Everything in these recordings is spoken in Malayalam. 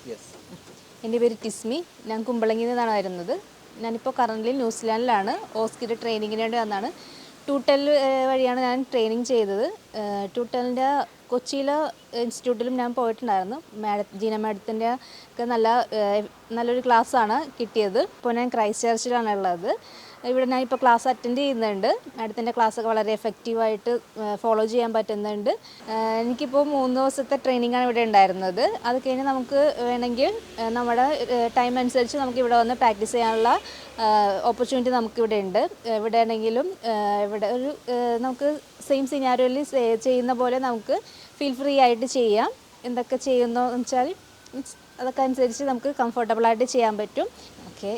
യെസ്. എൻ്റെ പേര് ടിസ്മി. ഞാൻ കുമ്പളങ്ങിയിൽ നിന്നാണ് വരുന്നത്. ഞാനിപ്പോൾ കറൻ്റ്ലി ന്യൂസിലാൻഡിലാണ്. ഓസ്കിയുടെ ട്രെയിനിങ്ങിന് വേണ്ടി വന്നതാണ്. ടൂട്ടൽ വഴിയാണ് ഞാൻ ട്രെയിനിങ് ചെയ്തത്. ടൂട്ടലിൻ്റെ കൊച്ചിയിലെ ഇൻസ്റ്റിറ്റ്യൂട്ടിലും ഞാൻ പോയിട്ടുണ്ടായിരുന്നു. ജീന മാഡത്തിൻ്റെ ഒക്കെ നല്ലൊരു ക്ലാസ്സാണ് കിട്ടിയത്. ഇപ്പോൾ ഞാൻ ക്രൈസ്റ്റ് ചർച്ചിലാണ് ഉള്ളത്. ഇവിടെ ഞാൻ ഇപ്പോൾ ക്ലാസ് അറ്റൻഡ് ചെയ്യുന്നുണ്ട്. മാഡത്തിൻ്റെ ക്ലാസ്സൊക്കെ വളരെ എഫക്റ്റീവായിട്ട് ഫോളോ ചെയ്യാൻ പറ്റുന്നുണ്ട്. എനിക്കിപ്പോൾ 3 ദിവസത്തെ ട്രെയിനിങ്ങാണ് ഇവിടെ ഉണ്ടായിരുന്നത്. അത് കഴിഞ്ഞ് നമുക്ക് വേണമെങ്കിൽ നമ്മുടെ ടൈം അനുസരിച്ച് നമുക്ക് ഇവിടെ വന്ന് പ്രാക്ടീസ് ചെയ്യാനുള്ള ഓപ്പർച്യൂണിറ്റി നമുക്കിവിടെ ഉണ്ട്. ഇവിടെ ആണെങ്കിലും ഇവിടെ നമുക്ക് സെയിം സിനാരിയോയിൽ ചെയ്യുന്ന പോലെ നമുക്ക് ഫീൽ ഫ്രീ ആയിട്ട് ചെയ്യാം. എന്തൊക്കെ ചെയ്യുന്നു എന്ന് വെച്ചാൽ അതൊക്കെ അനുസരിച്ച് നമുക്ക് കംഫർട്ടബിളായിട്ട് ചെയ്യാൻ പറ്റും. ഓക്കെ,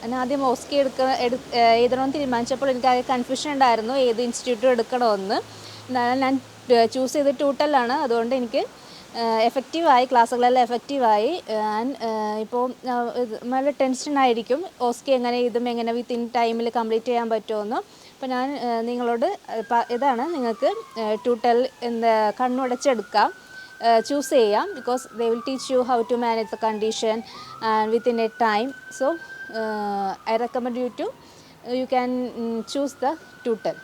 ഞാൻ ആദ്യം ഓസ്കി എഴുതണമെന്ന് തീരുമാനിച്ചപ്പോൾ എനിക്ക് ആകെ കൺഫ്യൂഷൻ ഉണ്ടായിരുന്നു ഏത് ഇൻസ്റ്റിറ്റ്യൂട്ട് എടുക്കണമെന്ന്. ഞാൻ ചൂസ് ചെയ്ത് ടൂട്ടലാണ്. അതുകൊണ്ട് എനിക്ക് എഫക്റ്റീവായി, ക്ലാസ്സുകളെല്ലാം എഫക്റ്റീവായി. ഇപ്പോൾ നല്ല ടെൻഷനായിരിക്കും ഓസ്കി എങ്ങനെ വിത്തിൻ ടൈമിൽ കംപ്ലീറ്റ് ചെയ്യാൻ പറ്റുമെന്ന്. അപ്പോൾ ഞാൻ നിങ്ങളോട് ഇതാണ്, നിങ്ങൾക്ക് ടൂട്ടൽ കണ്ണുടച്ചെടുക്കാം, ചൂസ് ചെയ്യാം. Because they will teach you how to manage the condition and within a time. So I recommend you can choose the tutor.